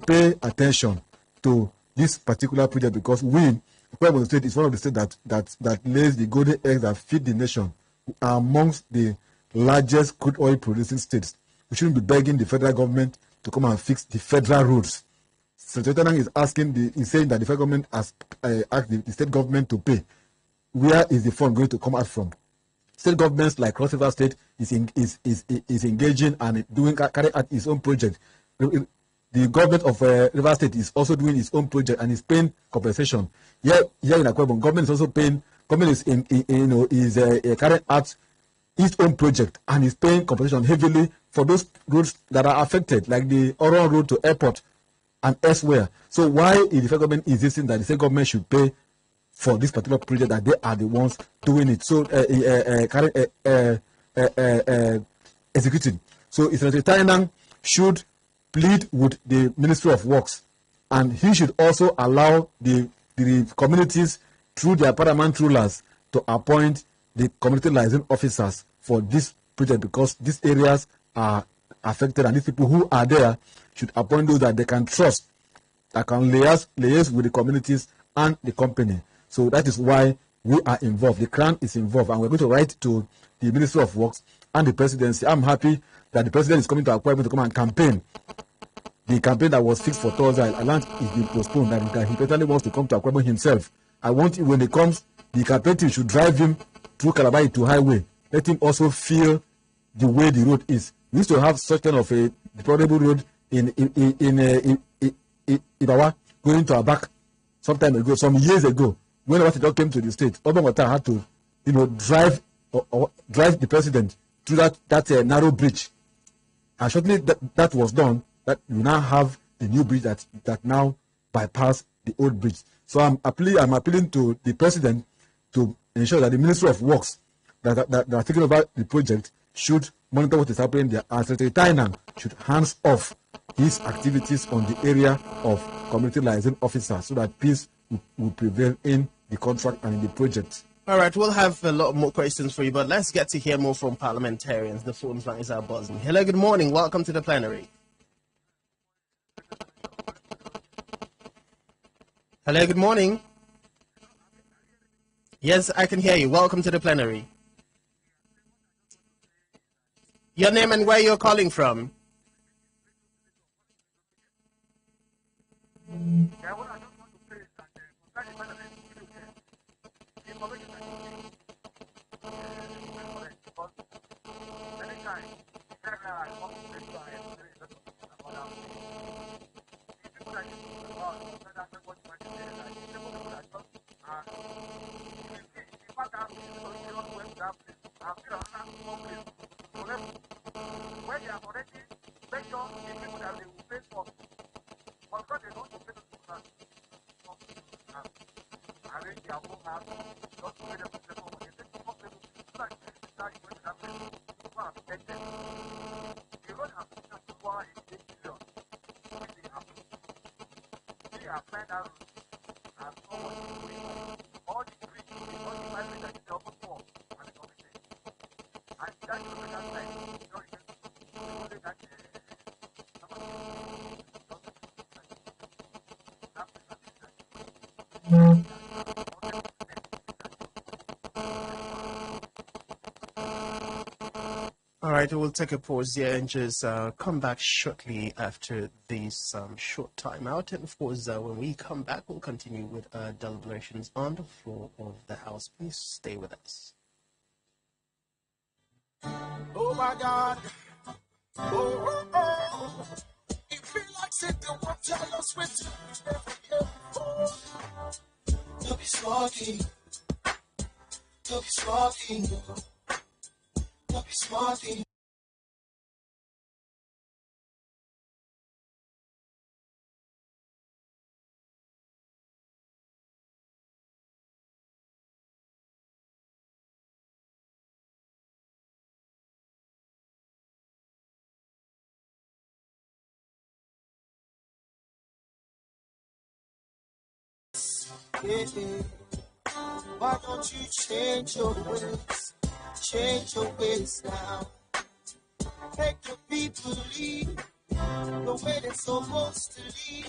pay attention to this particular project, because we, Otuekong State, is one of the states that lays the golden eggs that feed the nation. We are amongst the largest crude oil producing states. We shouldn't be begging the federal government to come and fix the federal roads. Senator Ita Enang is saying that the federal government has asked the state government to pay. Where is the fund going to come out from? State governments like Cross River State is engaging and carrying out its own project. The government of River State is also doing its own project and is paying compensation. Here in Otuekong, government is also paying. Government is carrying out its own project and is paying compensation heavily for those roads that are affected, like the Oron Road to airport and elsewhere. So why is the federal government insisting that the state government should pay for this particular project, that they are the ones doing it? So executing. So Ita Enang should plead with the Ministry of Works, and he should also allow the communities through their paramount rulers to appoint the community liaison officers for this project, because these areas are affected, and these people who are there should appoint those that they can trust, that can liaise with the communities and the company. So that is why we are involved. The Crown is involved, and we're going to write to the Ministry of Works and the Presidency. I'm happy that the President is coming to Otuekong to come and campaign. The campaign that was fixed for Thursday, I learned is being postponed, that he personally wants to come to Otuekong himself. I want him, when he comes, the campaign team should drive him through Calabar Itu highway. Let him also feel the way the road is. We used to have such kind of a deplorable road in Ibawa going to Abak some time ago, some years ago. When Obasanjo came to the state, Otuekong had to, drive the president through that narrow bridge. And shortly that was done, that we now have the new bridge that now bypass the old bridge. So I'm appealing to the president to ensure that the Ministry of Works that are thinking about the project should monitor what is happening there. And Senator Ita Enang should hands off his activities on the area of community liaison officers, so that peace will prevail in the contract and in the project. All right, we'll have a lot more questions for you, but let's get to hear more from parliamentarians. The phone lines are buzzing. Hello, good morning. Welcome to the plenary. Hello, good morning. Yes, I can hear you. Welcome to the plenary. Your name and where you're calling from? All right, we'll take a pause here and just come back shortly after this short time out. And of course, when we come back, we'll continue with deliberations on the floor of the House. Please stay with us. Oh my God. Oh, oh, oh. It feels like sitting one tell us with don't be smarting. Don't be smarting. Don't be smarting. Why don't you change your ways? Change your ways now. Make your people leave. the way they're supposed to lead.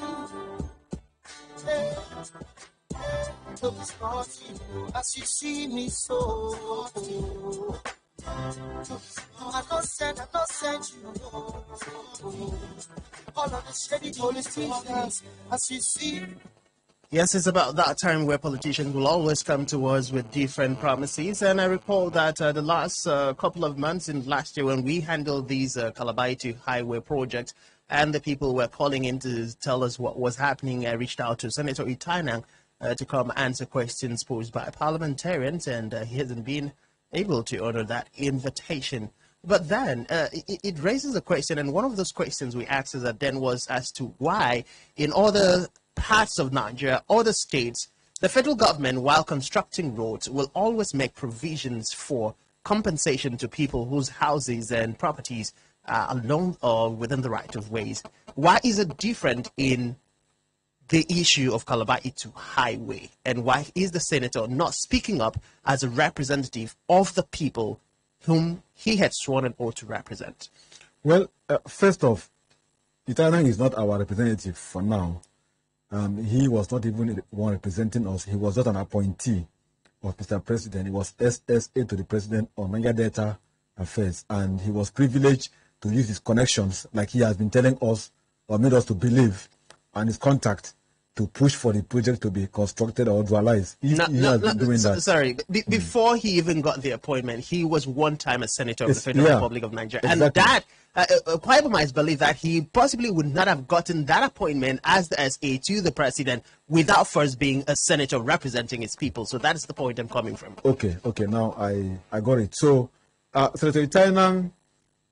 Hey, hey, look smart, you, as you see me so. I don't send you. All of the shady politicians, as you see. Yes, it's about that time where politicians will always come to us with different promises. And I recall that the last couple of months in last year when we handled these Calabar Itu highway projects and the people were calling in to tell us what was happening, I reached out to Senator Ita Enang to come answer questions posed by parliamentarians, and he hasn't been able to honor that invitation. But then it raises a question, and one of those questions we asked then was as to why in other parts of Nigeria, other states, the federal government, while constructing roads, will always make provisions for compensation to people whose houses and properties are along or within the right of ways. Why is it different in the issue of Calabar Itu Highway? And why is the senator not speaking up as a representative of the people whom he had sworn an oath to represent? Well, first off, Ita Enang is not our representative for now. He was not even the one representing us. He was not an appointee of Mr. President. He was SSA to the President on Niger Delta Affairs, and he was privileged to use his connections, like he has been telling us or made us to believe, and his contact to push for the project to be constructed or realized. He has been doing that. Sorry, before he even got the appointment, he was one time a senator of the Federal Republic of Nigeria. Exactly. And that, Kwaibumites believe that he possibly would not have gotten that appointment as the SA to the president without first being a senator representing his people. So that is the point I'm coming from. Okay, now I got it. So, Senator Ita Enang,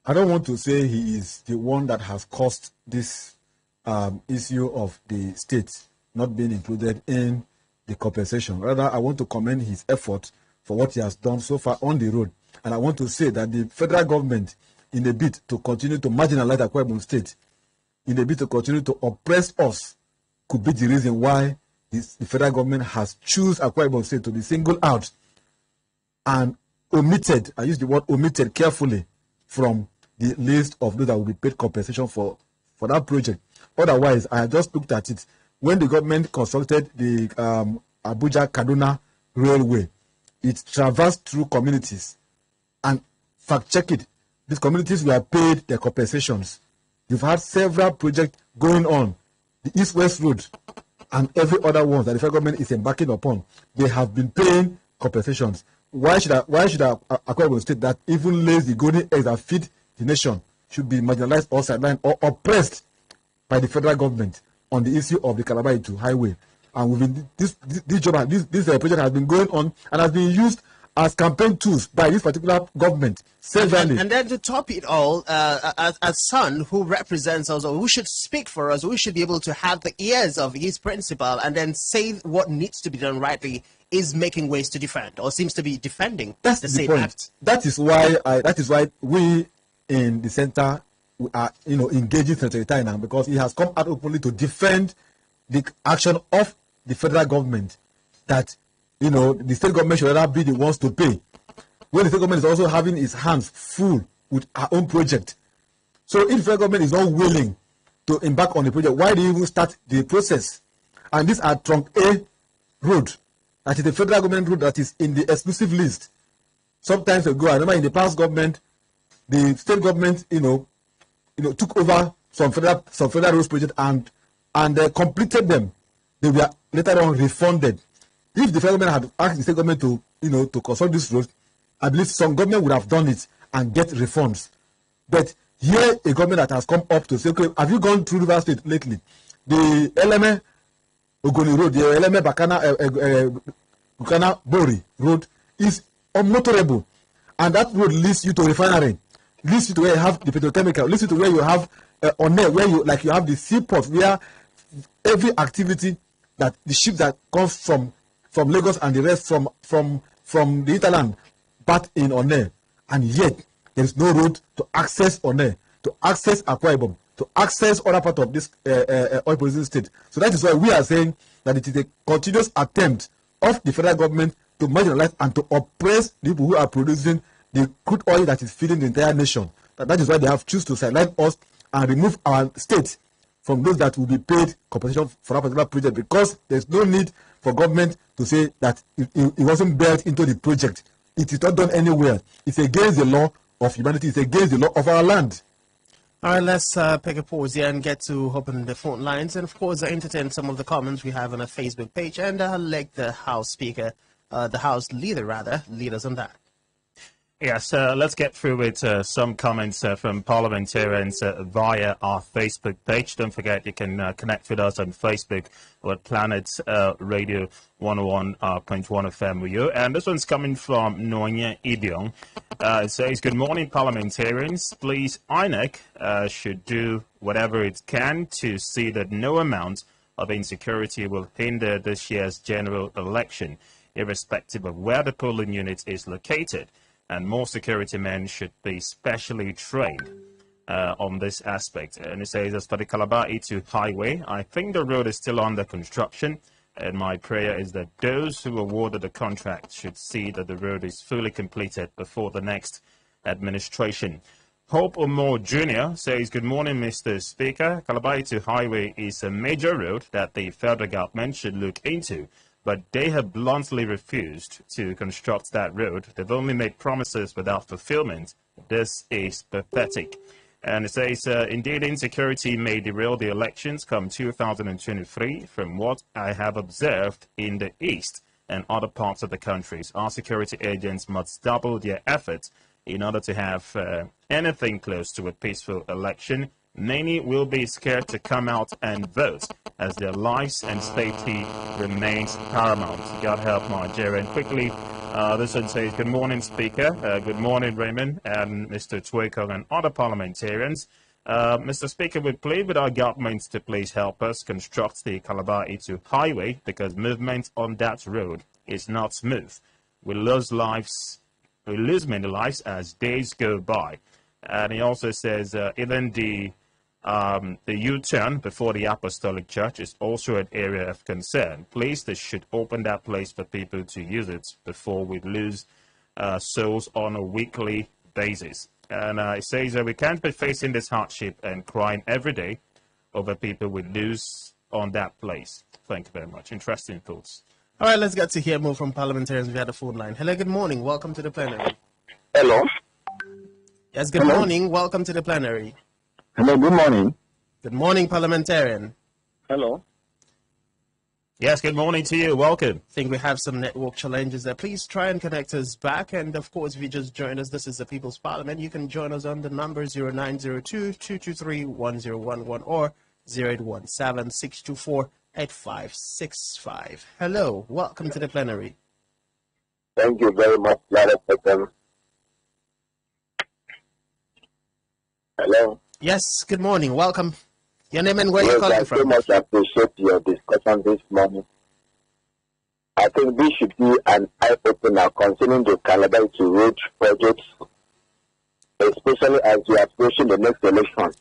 I don't want to say he is the one that has caused this issue of the state not being included in the compensation. Rather, I want to commend his effort for what he has done so far on the road. And I want to say that the federal government, in a bid to continue to marginalize Akwa Ibom State, in a bid to continue to oppress us, could be the reason why the federal government has chosen Akwa Ibom State to be singled out and omitted, I use the word omitted carefully, from the list of those that will be paid compensation for that project. Otherwise, I just looked at it. When the government constructed the Abuja-Kaduna Railway, it traversed through communities. And fact-check it, these communities were paid their compensations. You've had several projects going on. The East-West Road and every other one that the federal government is embarking upon, they have been paying compensations. Why should Akwa Ibom State, that even lays the golden eggs that feed the nation, should be marginalized or sidelined or oppressed by the federal government on the issue of the Calabar Itu Highway? And we've been, this project has been going on and has been used as campaign tools by this particular government severally. And then to top it all, a son who represents us, or who should speak for us, who should be able to have the ears of his principal and then say what needs to be done rightly, is making ways to defend, or seems to be defending the same act. That is why we in the center are engaging Senator Ita Enang, because he has come out openly to defend the action of the federal government, that the state government should rather be the ones to pay, when the state government is also having its hands full with our own project. So if the federal government is not willing to embark on the project, why do you even start the process? And these are Trunk A road, that is the federal government road that is in the exclusive list. Sometimes ago, I remember in the past government, the state government, took over some federal roads project and completed them. They were later on refunded. If the federal government had asked the state government to construct this road, I believe some government would have done it and get refunds. But here, a government that has come up to say, okay, have you gone through River State lately? The Eleme Ogoni Road, the Eleme Bukana Bori Road is unmotorable. And that road leads you to refinery, leads you to where you have the petrochemical, leads you to where you have where you have the seaport, where every activity that the ship that comes from Lagos and the rest from the hinterland but in Onne, and yet there is no road to access Onne, to access Akwa Ibom, to access other part of this oil producing state. So that is why we are saying that it is a continuous attempt of the federal government to marginalize and to oppress the people who are producing the crude oil that is feeding the entire nation. That is why they have chosen to sideline us and remove our state from those that will be paid compensation for that particular project, because there's no need for government to say that it wasn't built into the project. It is not done anywhere. It's against the law of humanity. It's against the law of our land. All right, let's take a pause here and get to open the phone lines. And, of course, entertain some of the comments we have on our Facebook page. And let the House Speaker, the House Leader, rather, lead us on that. Yes, let's get through with some comments from parliamentarians via our Facebook page. Don't forget you can connect with us on Facebook with Planet Radio 101.1 FM with you. And this one's coming from Nonya Idiong. It says, good morning, parliamentarians. Please, INEC should do whatever it can to see that no amount of insecurity will hinder this year's general election, irrespective of where the polling unit is located. And more security men should be specially trained on this aspect. And it says, as for the Calabar Itu highway, I think the road is still under construction. And my prayer is that those who awarded the contract should see that the road is fully completed before the next administration. Hope Omo Jr. says, good morning, Mr. Speaker. Calabar Itu highway is a major road that the federal government should look into. But they have bluntly refused to construct that road. They've only made promises without fulfillment. This is pathetic. And it says, indeed, insecurity may derail the elections come 2023. From what I have observed in the East and other parts of the countries, our security agents must double their efforts in order to have anything close to a peaceful election. Many will be scared to come out and vote as their lives and safety remains paramount. God help Nigeria. And quickly, this one says, good morning, Speaker. Good morning, Raymond and Mr. Otuekong and other parliamentarians. Mr. Speaker, we plead with our governments to please help us construct the Calabar Itu highway because movement on that road is not smooth. We lose many lives as days go by. And he also says, even the U-turn before the Apostolic Church is also an area of concern. Please, they should open that place for people to use it before we lose souls on a weekly basis. And it says that we can't be facing this hardship and crying every day over people we lose on that place. Thank you very much. Interesting thoughts. All right, let's get to hear more from parliamentarians via the phone line. Hello, good morning. Welcome to the plenary. Hello. Yes, good morning. Welcome to the plenary. Hello, good morning. Good morning, parliamentarian. Hello. Yes, good morning to you. Welcome. I think we have some network challenges there. Please try and connect us back. And, of course, if you just joined us, this is the People's Parliament. You can join us on the number 0902-223-1011 or 0817-624-8565. Hello. Welcome to the plenary. Thank you very much, Hello. Yes, good morning. Welcome. Your name and where you're calling from? I so much appreciate your discussion this morning. I think this should be an eye-opener concerning the Calabar Itu road projects, especially as we are approaching the next election.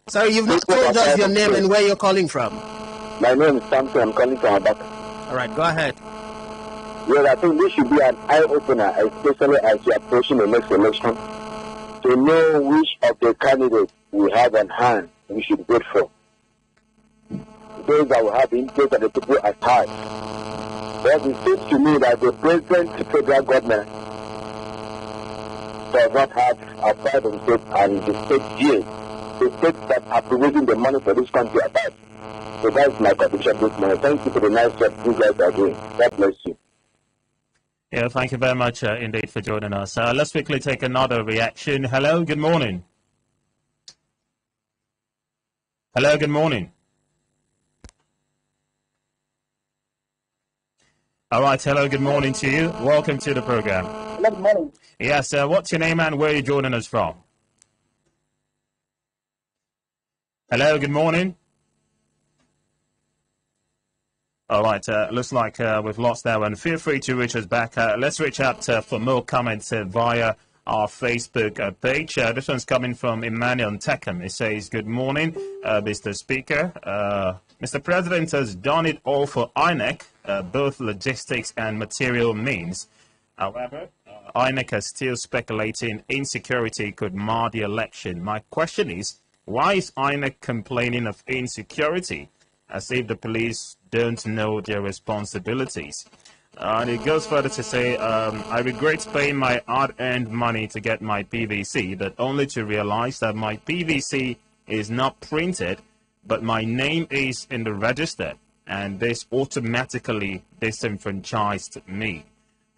Sorry, you've not told us your name and where you're calling from. My name is Samson. I'm calling from Abaka. All right, go ahead. Yes, I think this should be an eye-opener, especially as we are approaching the next election, to know which of the candidates we have on hand we should vote for. Those that will have interest of the people at heart. But it seems to me that the present federal government does not have apart themselves and the state here, the states that are providing the money for this country apart. So that's my contribution this morning. Thank you for the nice job you guys are doing. God bless you. Yeah, thank you very much indeed for joining us. Let's quickly take another reaction. Hello, good morning. Hello, good morning. All right, hello, good morning to you. Welcome to the program. Hello, good morning. Yes, what's your name and where are you joining us from? Hello, good morning. All right, looks like we've lost that one. Feel free to reach us back. Let's reach out for more comments via our Facebook page. This one's coming from Emmanuel Tekem. It says, good morning, Mr. Speaker. Mr. President has done it all for INEC, both logistics and material means. However, INEC is still speculating insecurity could mar the election. My question is, Why is INEC complaining of insecurity as if the police don't know their responsibilities? And it goes further to say, I regret paying my hard-earned money to get my PVC, but only to realize that my PVC is not printed, but my name is in the register, and this automatically disenfranchised me.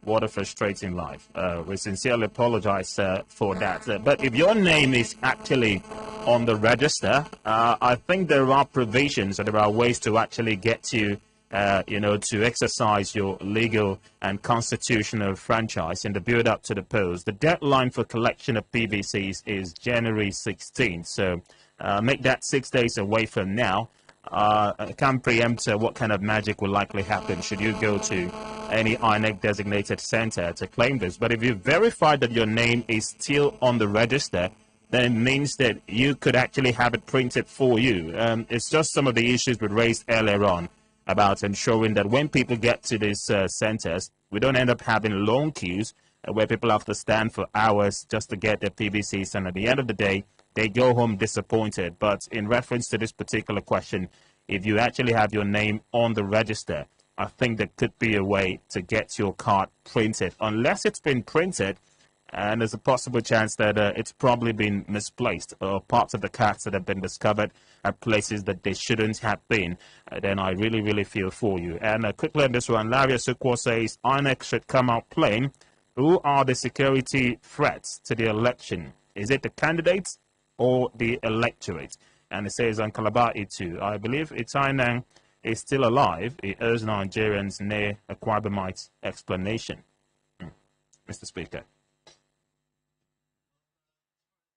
What a frustrating life. We sincerely apologize for that. But if your name is actually on the register, I think there are provisions, and there are ways to actually get you, to exercise your legal and constitutional franchise in the build-up to the polls. The deadline for collection of PVCs is January 16th, so make that 6 days away from now. I can't preempt what kind of magic will likely happen should you go to any INEC designated center to claim this. But if you verify that your name is still on the register, then it means that you could actually have it printed for you. It's just some of the issues we raised earlier on about ensuring that when people get to these centers, we don't end up having long queues where people have to stand for hours just to get their PVCs, and at the end of the day, they go home disappointed. But in reference to this particular question, if you actually have your name on the register, I think there could be a way to get your card printed, unless it's been printed and there's a possible chance that it's probably been misplaced, or parts of the cards that have been discovered at places that they shouldn't have been. Then I really, really feel for you. And quickly on this one, Larry Sukwo says INEC should come out plain. Who are the security threats to the election? Is it the candidates or the electorate? And it says on Calabar Itu, I believe Ita Enang is still alive. It owes Nigerians near a Kwabamite explanation. Mr. Speaker.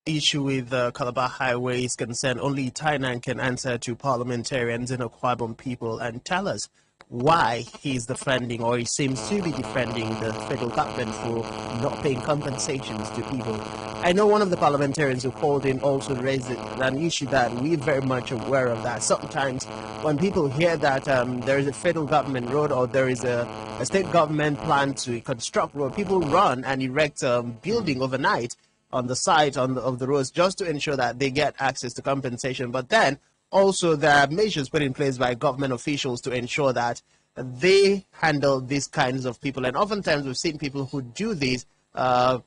Issue with Calabar Highway is concerned, only Ita Enang can answer to parliamentarians and Akwabom people and tell us why he's defending, or he seems to be defending, the federal government for not paying compensations to people. I know one of the parliamentarians who called in also raised an issue that we're very much aware of, that sometimes when people hear that there is a federal government road, or there is a state government plan to construct road, people run and erect a building overnight on the side of the roads just to ensure that they get access to compensation. But then also there are measures put in place by government officials to ensure that they handle these kinds of people. And oftentimes we've seen people who do this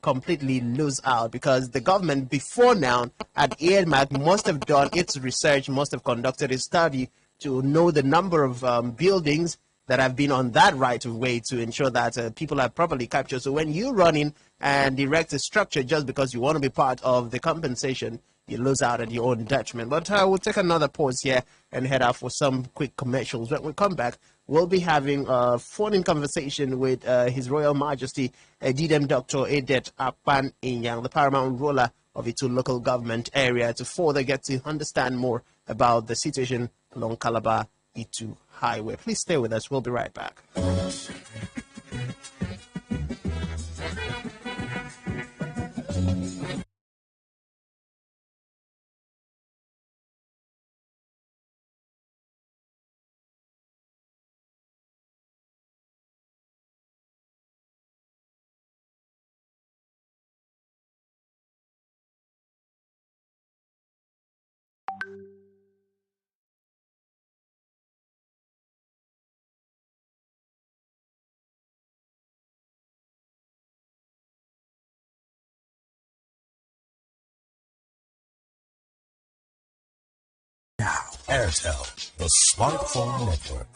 completely lose out, because the government before now at INEC must have done its research, must have conducted a study to know the number of buildings that have been on that right of way to ensure that people are properly captured. So when you run in and erect a structure just because you want to be part of the compensation, you lose out at your own detriment. But we'll take another pause here and head out for some quick commercials. When we come back, we'll be having a phone-in conversation with His Royal Majesty Edidem Dr. Edet Enang, the paramount ruler of Itu local government area, to further get to understand more about the situation along Calabar Itu Highway. Please stay with us. We'll be right back. Airtel, the smartphone network.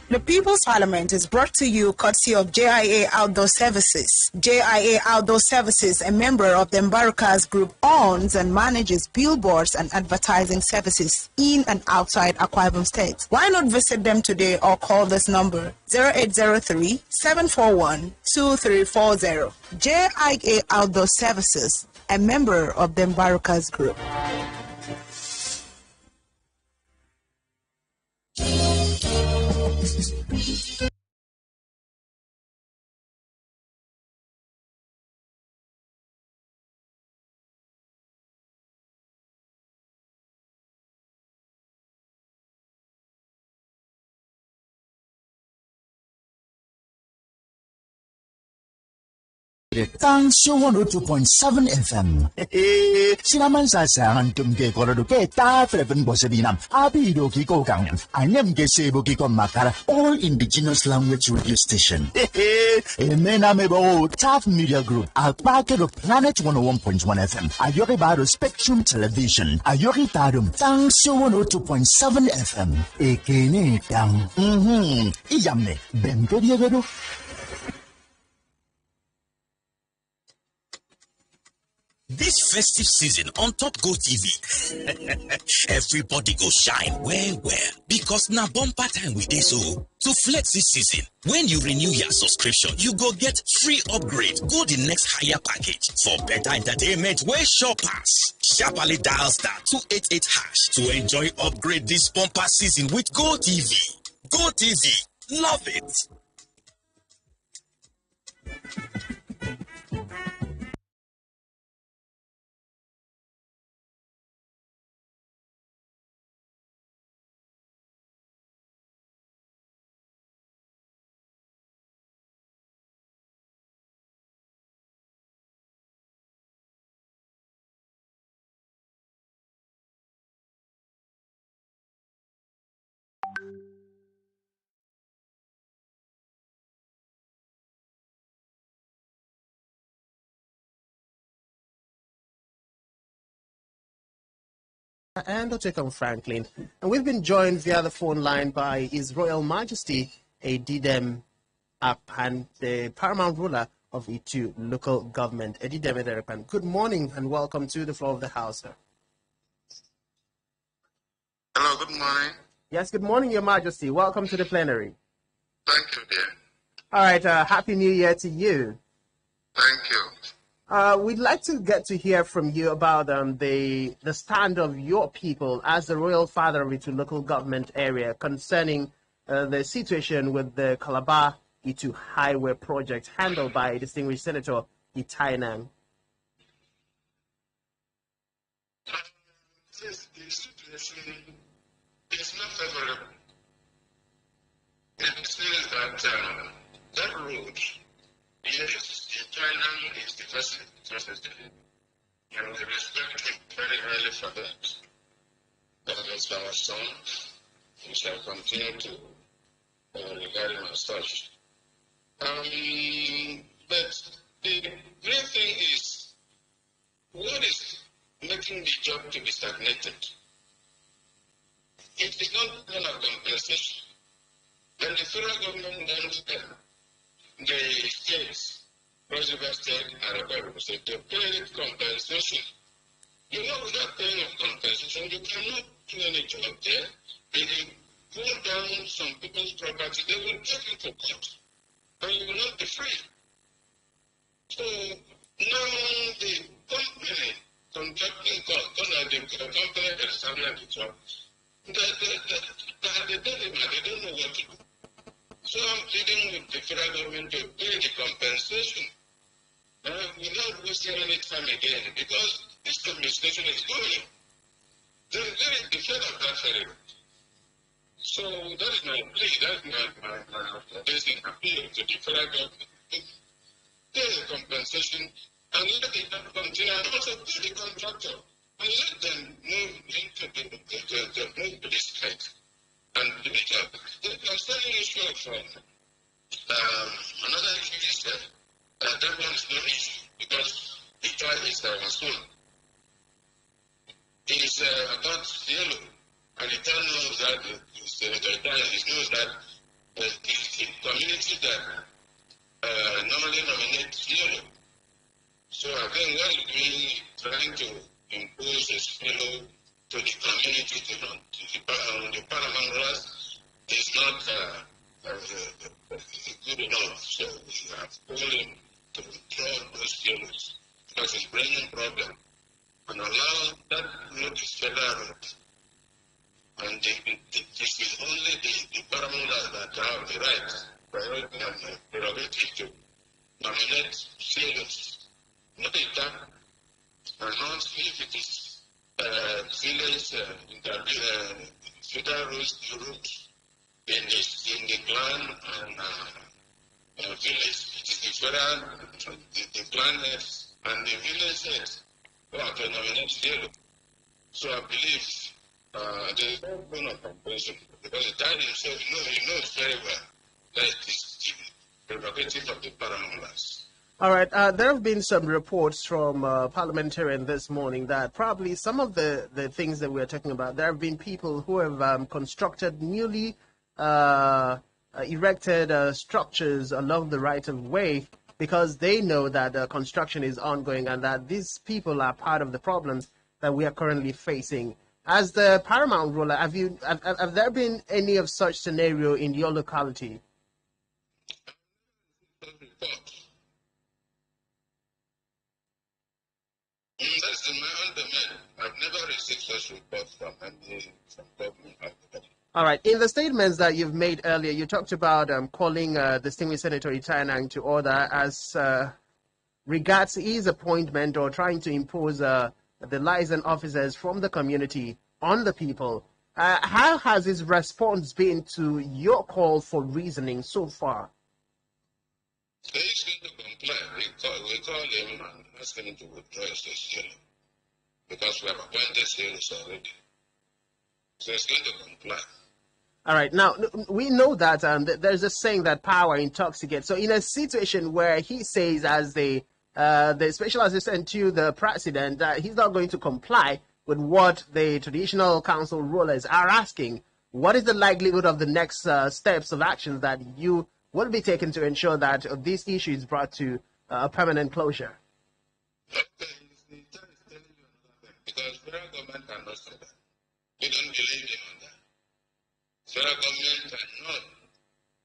The People's Parliament is brought to you courtesy of JIA Outdoor Services. JIA Outdoor Services, a member of the Mbarukas Group, owns and manages billboards and advertising services in and outside Akwa Ibom State. Why not visit them today or call this number 0803-741-2340. JIA Outdoor Services, a member of the Mbarukas Group. Tang 102.7 FM. Sinaman sa antum ke koro ke ta freven bosebinam. Abi do ki ko kang. Anyam ke sebo ki ko makara all indigenous language radio station. Emena mebo Tough Media Group. Al packet of Planet 101.1 FM. Ayori baro Spectrum Television. Ayori tarum Tang 102.7 FM. Ekene tang. Iyamne. Bengeria vedo. This festive season on Top Go TV, everybody go shine well, because now bumper time with this. So to flex this season, when you renew your subscription, you go get free upgrade. Go the next higher package for better entertainment. Where shop pass, sharply dial *288# to enjoy upgrade this bumper season with Go TV. Go TV, love it. And Otuekong Franklyn. And we've been joined via the phone line by His Royal Majesty Edem and the paramount ruler of Itu local government, Edem Ederepan. Good morning and welcome to the floor of the House, sir. Hello, good morning. Yes, good morning, Your Majesty. Welcome to the plenary. Thank you, dear. All right, Happy New Year to you. Thank you. We'd like to get to hear from you about the stand of your people as the royal father of Itu local government area concerning the situation with the Calabar Itu highway project handled by distinguished Senator Ita Enang. The situation is not favorable. It says that that road, yes, Ita Enang is the first and we respect him very highly for that. That is our son. We shall continue to regard him as such. But the great thing is, what is making the job to be stagnated? It is not kind of compensation. When the federal government wants the states, River State and Rebel State, to pay compensation. You know, without paying compensation, you cannot do any job there. They will pull down some people's property, they will take it to court, and you will not be free. So now the company contracting the company that is handling the job, they don't know what to do. So I'm pleading with the federal government to pay the compensation without wasting any time again, because this administration is going. They're very defend of that area. So that is my plea, that is my basic appeal to the federal government. Pay the compensation and let the job continue, and also pay the contractor and let them move into the state and do the job. The concerning issue of another issue is that one is no issue because the trial is our soul. It is about yellow, and the town knows that it knows that the community that normally nominates yellow. So I think what is doing is trying to impose a yellow to the community, to the parliament rulers is not good enough. So we have told him to withdraw those yellows because it's bringing problem. And allow that road is federal road. And this is only the paramount that have the right, priority and prerogative to nominate CLOs. Not a time. And not if it is village federal roads in the clan and village, it is the federal, the clan heads, and the village heads who are to nominate yellow. So I believe there's no point of comparison because the dad himself, he knows very well that it is the prerogative of the paramount. All right. There have been some reports from parliamentarian this morning that probably some of the things that we're talking about, there have been people who have constructed newly erected structures along the right of way because they know that construction is ongoing and that these people are part of the problems that we are currently facing. As the paramount ruler, have there been any of such scenario in your locality? That's in my own domain. I've never received such reports from government. All right. In the statements that you've made earlier, you talked about calling distinguished Senator Ita Enang to order as regards his appointment or trying to impose the liaison officers from the community on the people. How has his response been to your call for reasoning so far? He's going to comply. We call him and ask him to withdraw his hearing because we have appointed hearings already. So he's going to comply. All right. Now, we know that there's a saying that power intoxicates. So in a situation where he says as the special assistant to the president that he's not going to comply with what the traditional council rulers are asking, what is the likelihood of the next steps of actions that you will be taken to ensure that this issue is brought to a permanent closure? Because federal government cannot stop that. We don't believe in that. Federal government cannot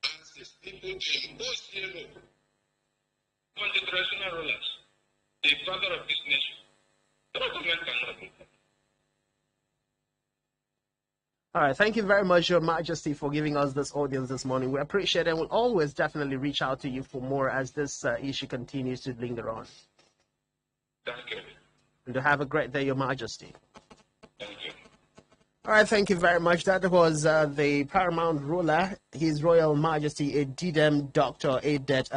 ask its people to impose yellow on the traditional rulers, the father of this nation. Federal government cannot do that. All right. Thank you very much, Your Majesty, for giving us this audience this morning. We appreciate it and we'll always definitely reach out to you for more as this issue continues to linger on. Thank you. And to have a great day, Your Majesty. Thank you. All right, thank you very much. That was the paramount ruler, His Royal Majesty Edidem Dr. Edet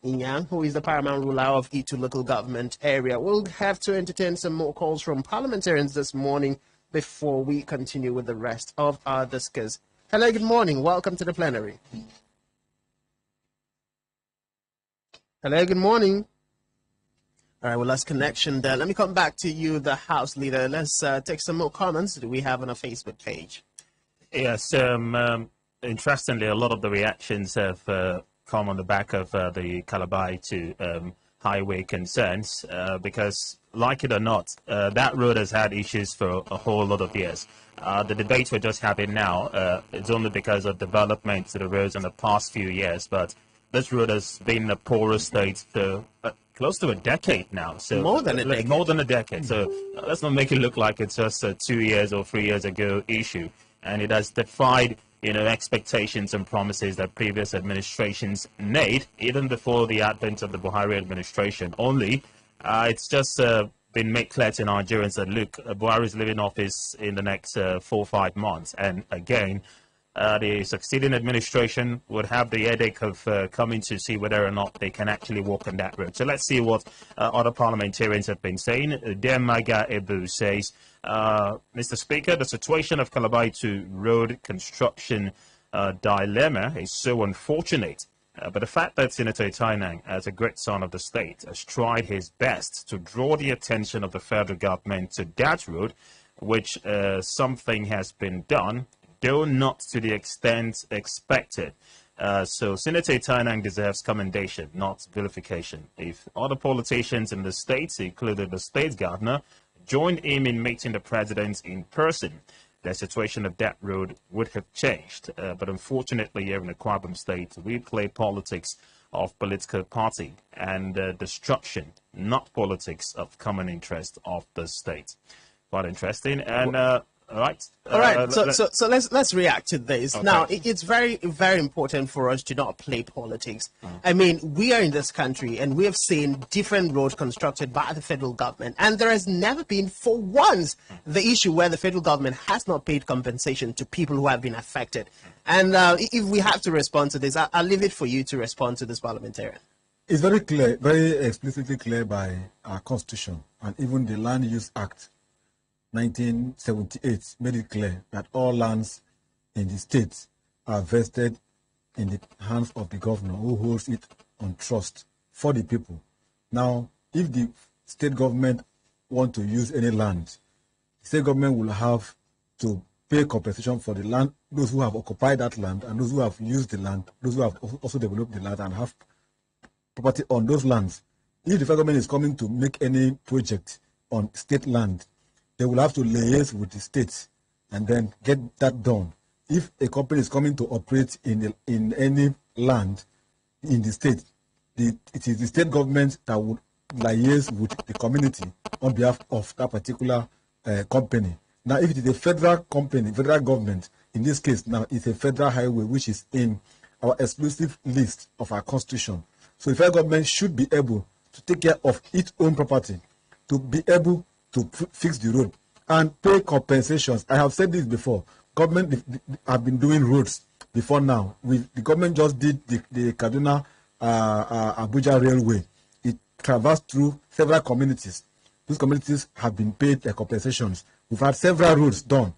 Enang, who is the paramount ruler of Itu local government area. We'll have to entertain some more calls from parliamentarians this morning before we continue with the rest of our discourse. Hello, good morning. Welcome to the plenary. Hello, good morning. All right, we lost connection there. Let me come back to you, the House Leader. Let's take some more comments that we have on our Facebook page. Yes, interestingly, a lot of the reactions have come on the back of the Calabar Itu highway concerns because, like it or not, that road has had issues for a whole lot of years. The debate we're just having now is only because of development to the roads in the past few years, but this road has been in a porous state for close to a decade now. So more than a decade. More than a decade. So let's not make it look like it's just a 2 years or 3 years ago issue. And it has defied, expectations and promises that previous administrations made, even before the advent of the Buhari administration. Only, it's just been made clear to Nigerians that, look, Buhari is leaving office in the next 4 or 5 months. And again, the succeeding administration would have the headache of coming to see whether or not they can actually walk on that road. So let's see what other parliamentarians have been saying. Demaga Ebu says, Mr. Speaker, the situation of Calabar Itu road construction dilemma is so unfortunate. But the fact that Senator Ita Enang, as a great son of the state, has tried his best to draw the attention of the federal government to that road, which something has been done, though not to the extent expected. So Senator Ita Enang deserves commendation, not vilification. If other politicians in the states, including the state governor, joined him in meeting the president in person, the situation of that road would have changed. But unfortunately, here in the Kwabam state, we play politics of political party and destruction, not politics of common interest of the state. Quite interesting. And all right. So let's react to this. Okay. Now, it's very, very important for us to not play politics. I mean, we are in this country and we have seen different roads constructed by the federal government. And there has never been, for once, the issue where the federal government has not paid compensation to people who have been affected. And if we have to respond to this, I'll leave it for you to respond to this parliamentarian. It's very clear, very explicitly clear by our Constitution and even the Land Use Act 1978 made it clear that all lands in the state are vested in the hands of the governor who holds it on trust for the people. Now, if the state government want to use any land, the state government will have to pay compensation for the land, those who have occupied that land and those who have used the land, those who have also developed the land and have property on those lands. If the federal government is coming to make any project on state land, they will have to liaise with the states and then get that done. If a company is coming to operate in any land in the state, it is the state government that would liaise with the community on behalf of that particular company. Now, if it is a federal company, federal government, in this case now it's a federal highway which is in our exclusive list of our Constitution. So the federal government should be able to take care of its own property, to be able to fix the road and pay compensations. I have said this before. Government have been doing roads before now. The government just did the Kaduna Abuja Railway. It traversed through several communities. Those communities have been paid their compensations. We've had several roads done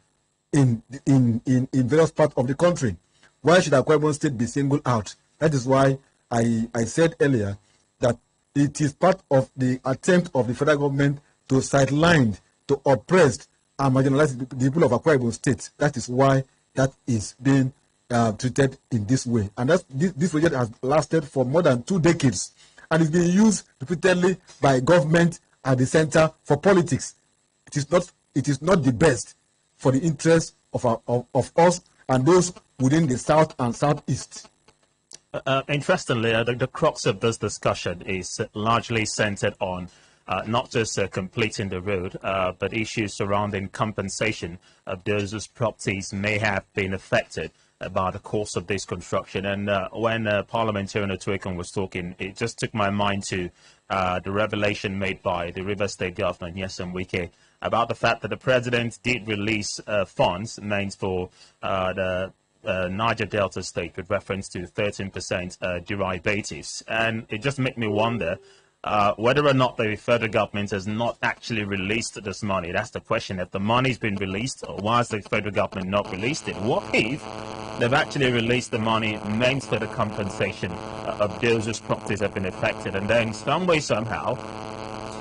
in various parts of the country. Why should Akwa Ibom State be singled out? That is why I said earlier that it is part of the attempt of the federal government to sideline, to oppress and marginalize the people of Akwa Ibom State. That is why that is being treated in this way. And this project has lasted for more than 2 decades and is being used repeatedly by government at the center for politics. It is not the best for the interests of us and those within the south and southeast. Interestingly, the crux of this discussion is largely centered on not just completing the road, but issues surrounding compensation of those whose properties may have been affected by the course of this construction. And when Parliamentarian Otuekong was talking, it just took my mind to the revelation made by the Rivers State Governor, Nyesom Wike, about the fact that the president did release funds meant for the Niger Delta State with reference to 13% derivatives. And it just made me wonder whether or not the federal government has not actually released this money. That's the question. If the money's been released, or why has the federal government not released it? What if they've actually released the money meant for the compensation of those whose properties have been affected, and then some way, somehow,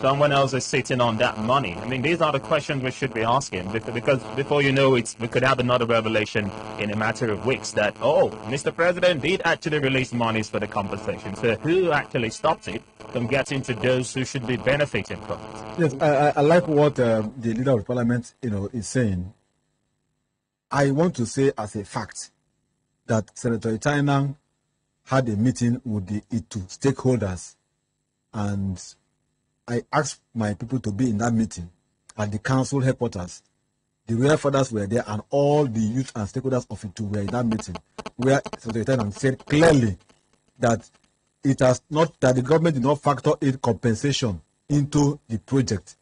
someone else is sitting on that money? I mean, these are the questions we should be asking, because before you know it, we could have another revelation in a matter of weeks that, oh, Mr. President did actually release monies for the compensation. So who actually stopped it from getting to those who should be benefiting from it? Yes, I like what the leader of parliament, is saying. I want to say as a fact that Senator Ita Enang had a meeting with the Itu stakeholders, and I asked my people to be in that meeting at the council headquarters. The royal fathers were there, and all the youth and stakeholders of Itu were in that meeting, where Senator Ita Enang said clearly that that the government did not factor in compensation into the project,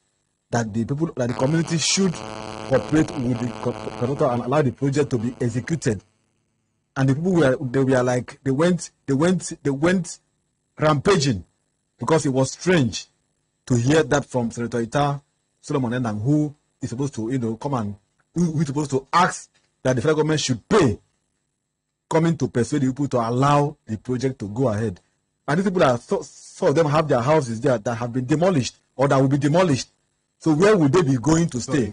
that the community should cooperate with the contractor and allow the project to be executed. And the people went rampaging, because it was strange to hear that from Senator Ita Solomon Enang, who is supposed to come and who is supposed to ask that the federal government should pay, coming to persuade the people to allow the project to go ahead. And these people, some of them have their houses there that have been demolished or that will be demolished. So where would they be going to stay?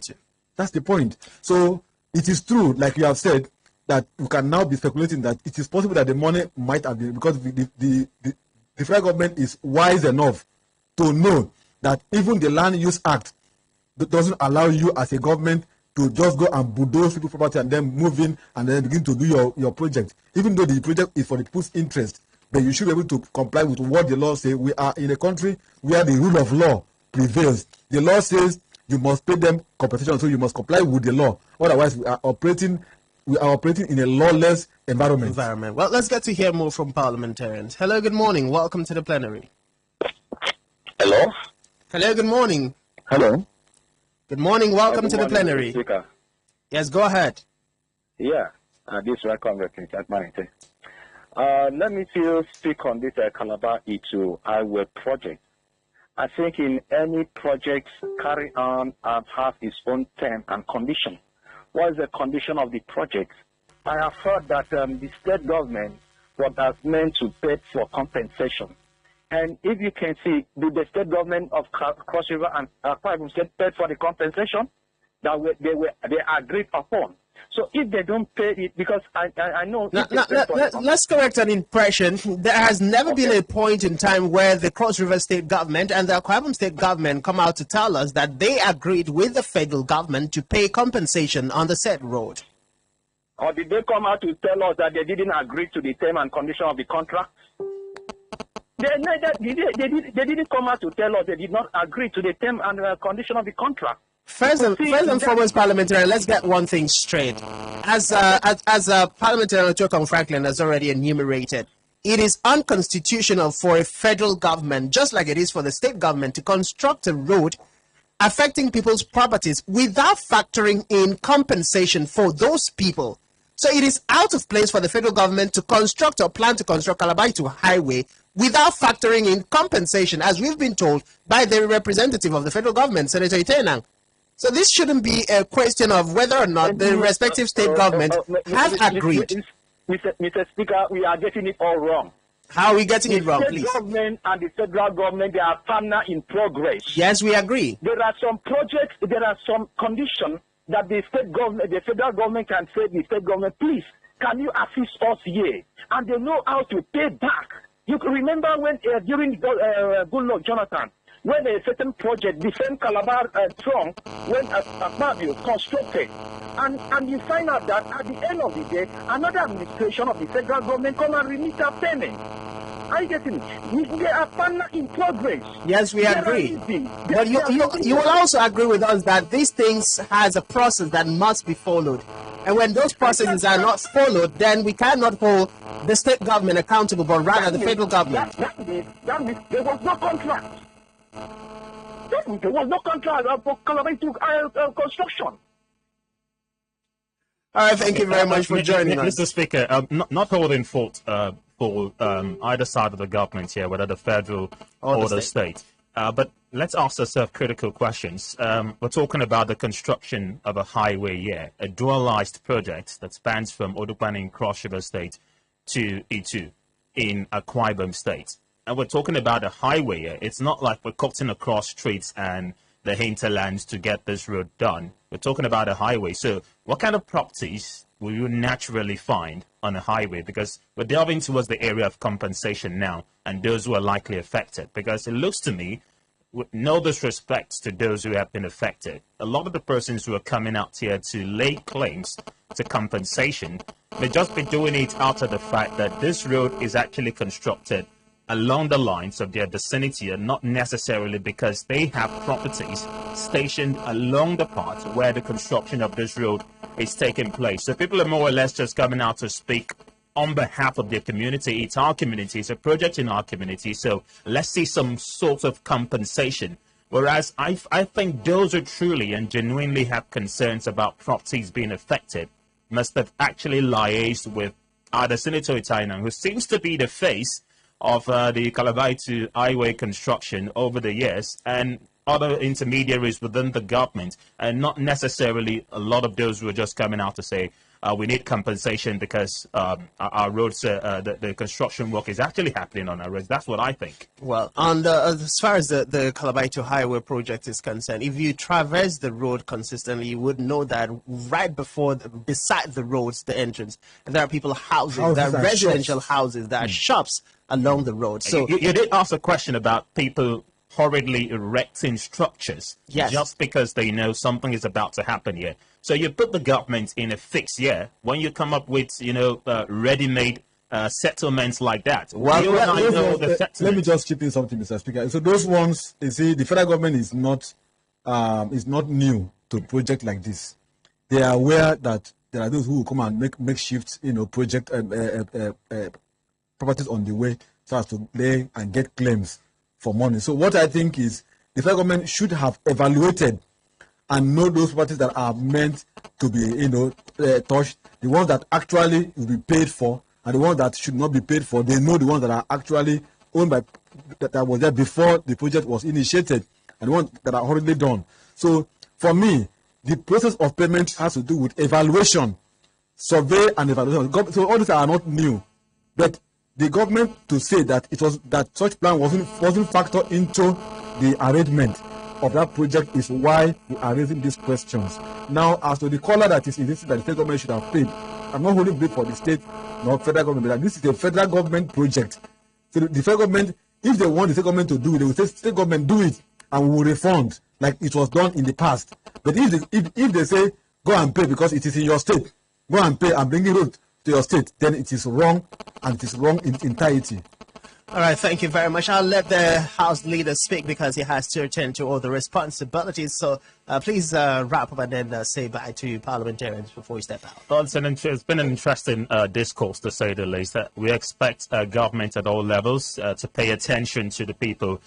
That's the point. So it is true, like you have said, that you can now be speculating that it is possible that the money might have been, because the federal government is wise enough to know that even the Land Use Act doesn't allow you as a government to just go and bulldoze people's property and then move in and then begin to do your project. Even though the project is for the people's interest, but you should be able to comply with what the law says. We are in a country where the rule of law prevails. The law says you must pay them compensation, so you must comply with the law. Otherwise, we are operating in a lawless environment. Well, let's get to hear more from parliamentarians. Hello, good morning. Welcome to the plenary. Hello? Hello, good morning. Hello? Good morning. Welcome Good to the morning, plenary. Speaker. Yes, go ahead. Yeah, this is welcome, Mr. Manite. Let me still speak on this Calabar Itu highway project. I think in any project carry on have its own term and condition. What is the condition of the project? I have heard that the state government was meant to pay for compensation. And if you can see, the state government of Cross River and Akwa Ibom State paid for the compensation that they agreed upon. So if they don't pay it, because I know... Let's correct an impression. There has never been a point in time where the Cross River State government and the Akwa Ibom State government come out to tell us that they agreed with the federal government to pay compensation on the said road. Or did they come out to tell us that they didn't agree to the term and condition of the contract? They didn't come out to tell us they did not agree to the term and condition of the contract. First and foremost, parliamentarian, let's get one thing straight. As parliamentarian Otuekong Franklyn has already enumerated, it is unconstitutional for a federal government, just like it is for the state government, to construct a road affecting people's properties without factoring in compensation for those people. So it is out of place for the federal government to construct or plan to construct Calabar Itu highway without factoring in compensation, as we've been told by the representative of the federal government, Senator Ita Enang. So this shouldn't be a question of whether or not the respective state government have agreed. Mr. Speaker, we are getting it all wrong. How are we getting it wrong, please? The state government and the federal government, they are partner in progress. Yes, we agree. There are some projects, there are some conditions that the state government, the federal government can say to the state government, please, can you assist us here? And they know how to pay back. You can remember when during Goodluck Jonathan, when a certain project, the same Calabar Strong, when Akpabio constructed, and you find out that at the end of the day, another administration of the federal government come and remit a payment. Are you getting it? They are partner in progress. Yes, we agree. But you will also agree with us that these things has a process that must be followed. And when those processes are not followed, then we cannot hold the state government accountable, but rather the federal government. That means there was no contract. There was no contract for Calabar Itu construction. All right, thank you very much for joining us. Mr. Speaker, not holding fault for either side of the government here, whether the federal or the state. But let's ask ourselves critical questions. We're talking about the construction of a highway here, a dualized project that spans from Otuekong in Cross River State to Itu in Akwa Ibom State. And we're talking about a highway here. It's not like we're cutting across streets and the hinterlands to get this road done. We're talking about a highway. So what kind of properties will you naturally find on a highway? Because we're delving towards the area of compensation now and those who are likely affected. Because it looks to me, with no disrespect to those who have been affected, a lot of the persons who are coming out here to lay claims to compensation may just be doing it out of the fact that this road is actually constructed along the lines of their vicinity and not necessarily because they have properties stationed along the part where the construction of this road is taking place. So people are more or less just coming out to speak on behalf of their community. It's our community, it's a project in our community, so let's see some sort of compensation. Whereas I think those who truly and genuinely have concerns about properties being affected must have actually liaised with either Senator Ita Enang, who seems to be the face of the Calabar Itu highway construction over the years, and other intermediaries within the government, and not necessarily a lot of those who are just coming out to say we need compensation because our roads, the construction work is actually happening on our roads. That's what I think. Well, as far as the Calabar Itu highway project is concerned, if you traverse the road consistently, you would know that right beside the roads, the entrance, there are people houses, there are residential houses, there are shops along the road. So you did ask a question about people hurriedly erecting structures just because they know something is about to happen here. So you put the government in a fix here when you come up with, ready-made settlements like that. Well, let me just chip in something, Mr. Speaker. So those ones, you see, the federal government is not new to a project like this. They are aware that there are those who will come and make makeshift, project properties on the way so as to lay and get claims for money. So what I think is the federal government should have evaluated and know those properties that are meant to be, touched, the ones that actually will be paid for, and the ones that should not be paid for, they know the ones that are actually owned by, that was there before the project was initiated, and the ones that are already done. So for me, the process of payment has to do with evaluation, survey and evaluation. So all these are not new, but the government to say that it was that such plan wasn't factored into the arrangement of that project is why we are raising these questions. Now, as to the caller that is insisting that the state government should have paid, I'm not holding bid for the state nor federal government, but this is a federal government project. So the federal government, if they want the state government to do it, they will say state government do it and we will refund like it was done in the past. But if they say go and pay because it is in your state, go and pay and bring it to your state, then it is wrong, and it is wrong in entirety. All right, thank you very much. I'll let the House Leader speak because he has to attend to all the responsibilities. So please wrap up and then say bye to parliamentarians before we step out. Well, it's been an interesting discourse, to say the least. We expect government at all levels to pay attention to the people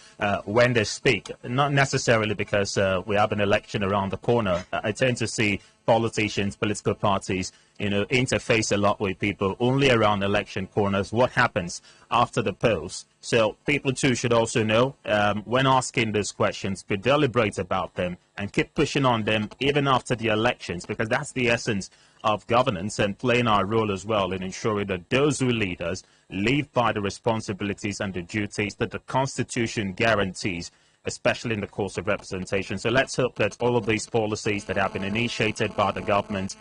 when they speak, not necessarily because we have an election around the corner. I tend to see politicians, political parties, interface a lot with people only around election corners. What happens after the polls? So people too should also know when asking these questions, be deliberate about them and keep pushing on them even after the elections, because that's the essence of governance and playing our role as well in ensuring that those who lead us live by the responsibilities and the duties that the Constitution guarantees, especially in the course of representation. So let's hope that all of these policies that have been initiated by the government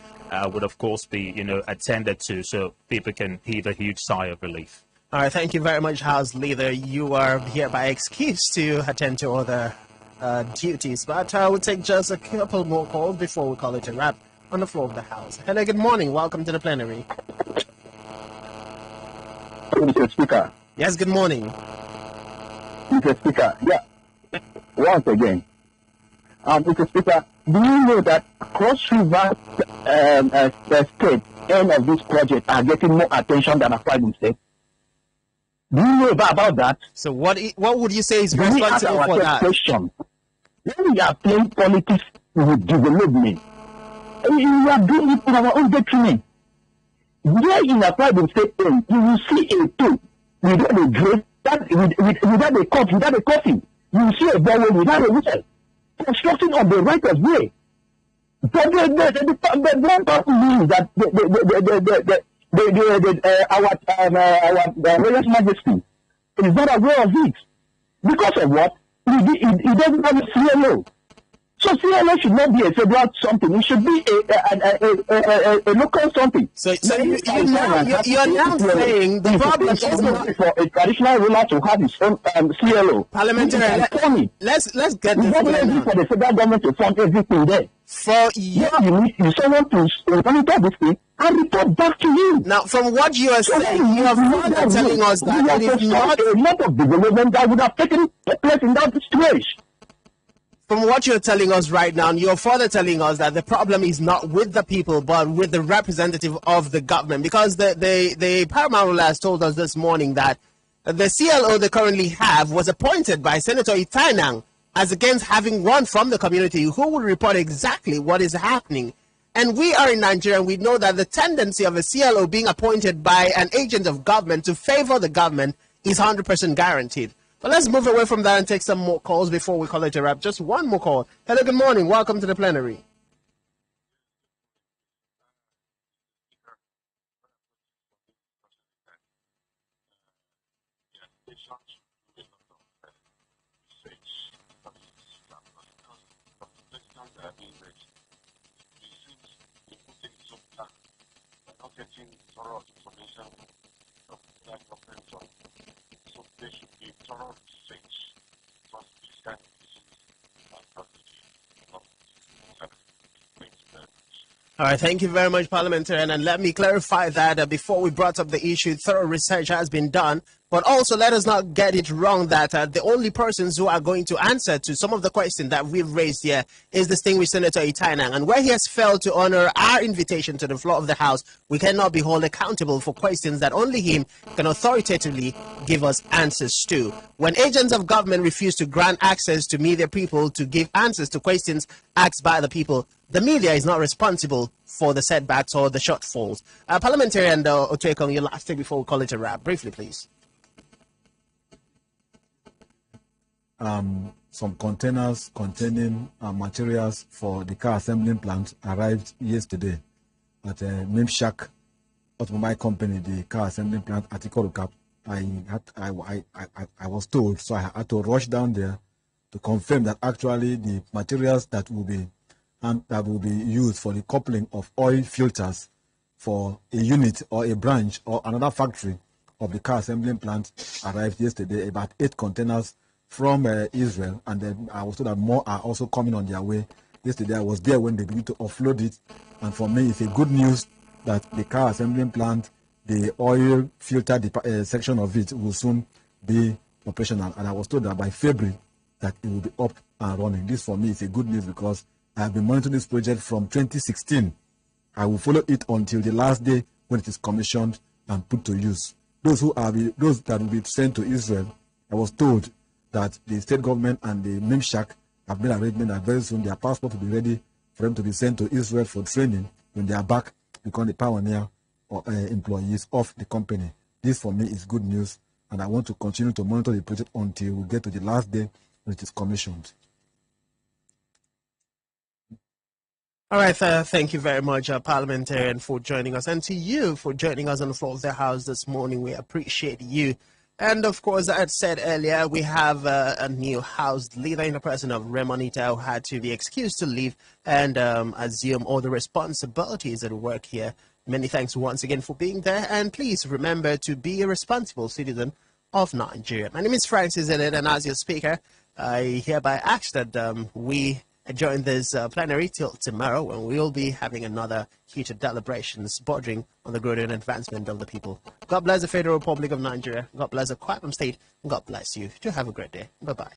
would, of course, be, attended to so people can heave a huge sigh of relief. All right, thank you very much, House Leader. You are here by excuse to attend to other duties, but I will take just a couple more calls before we call it a wrap on the floor of the House. Hello, good morning. Welcome to the plenary. Mr. Speaker. Yes, good morning. Mr. Speaker, yeah. Once again, Mr. Speaker, do you know that Cross River State end of this project are getting more attention than Akwa Ibom State? Do you know about that? So what would you say is responsible for that? Question. When we are playing politics with development, we are doing it in our own detriment. There in Akwa Ibom State end, you will see a tool without a drain, without a cup, without a coffin. You see a bellway without a whistle, constructing on the right of way. But the one person means that our Royal Majesty is not aware of it. Because of what? He doesn't have a CLO. So CLO should not be a federal something. It should be a local something. So you're now saying the problem is not for a traditional ruler to have his own CLO. Parliamentarian, let's get this for the federal government to fund everything there. For you, you need someone to monitor this thing and report back to you. Now, from what you are saying, you are further telling us that it is not a lot of development that would have taken place in that situation. From what you're telling us right now, you're further telling us that the problem is not with the people, but with the representative of the government. Because the paramount ruler has told us this morning that the CLO they currently have was appointed by Senator Ita Enang as against having one from the community who will report exactly what is happening. And we are in Nigeria, and we know that the tendency of a CLO being appointed by an agent of government to favor the government is 100% guaranteed. But let's move away from that and take some more calls before we call it a wrap. Just one more call. Hello, good morning. Welcome to the plenary. All right, thank you very much, Parliamentarian. And let me clarify that before we brought up the issue, thorough research has been done But also, let us not get it wrong that the only persons who are going to answer to some of the questions that we've raised here is distinguished Senator Ita Enang. And where he has failed to honor our invitation to the floor of the House, we cannot be held accountable for questions that only him can authoritatively give us answers to. When agents of government refuse to grant access to media people to give answers to questions asked by the people, the media is not responsible for the setbacks or the shortfalls. Parliamentarian Otuekong, your last thing before we call it a wrap. Briefly, please. Some containers containing materials for the car assembling plant arrived yesterday at Mimshak Automobile Company, the car assembling plant at Ikorukap. I was told, so I had to rush down there to confirm that actually the materials that will be used for the coupling of oil filters for a unit or a branch or another factory of the car assembling plant arrived yesterday, about 8 containers from Israel, and then I was told that more are also coming on their way. Yesterday I was there when they began to offload it, and for me it's a good news that the car assembling plant, the oil filter section of it will soon be operational, and I was told that by February that it will be up and running. This for me is a good news because I have been monitoring this project from 2016. I will follow it until the last day when it is commissioned and put to use. Those that will be sent to Israel, I was told that the state government and the Mimshak have made arrangement that very soon their passport will be ready for them to be sent to Israel for training when they are back to become the pioneer or employees of the company. This for me is good news, and I want to continue to monitor the project until we get to the last day when it is commissioned. All right, thank you very much, Parliamentarian, for joining us, and to you for joining us on the floor of the House this morning. We appreciate you. And of course, as I said earlier, we have a new House leader in the person of Raymond Ita, who had to be excused to leave and assume all the responsibilities at work here. Many thanks once again for being there, and please remember to be a responsible citizen of Nigeria. My name is Francis Edet, and as your speaker, I hereby ask that we adjourn this plenary till tomorrow, when we will be having another heated deliberations bordering on the growth and advancement of the people. God bless the Federal Republic of Nigeria. God bless the Quantum State. And God bless you. Do have a great day. Bye-bye.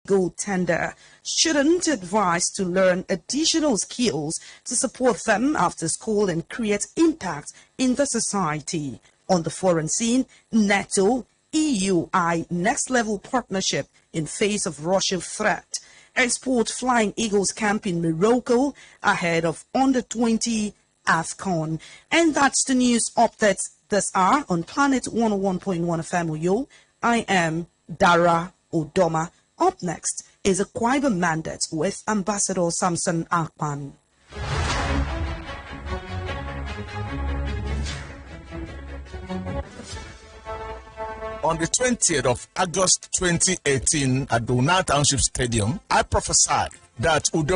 Goaltender shouldn't advise to learn additional skills to support them after school and create impact in the society. On the foreign scene, NATO, EU-I next level partnership in face of Russian threat. Export Flying Eagles camp in Morocco ahead of under-20 AFCON. And that's the news updates this hour on Planet 101.1 FM Uyo. I am Dara Odoma. Up next is a Kwaiba Mandate with Ambassador Samson Akpan. on the 20th of August 2018 at Dona Township Stadium, I prophesied that Udom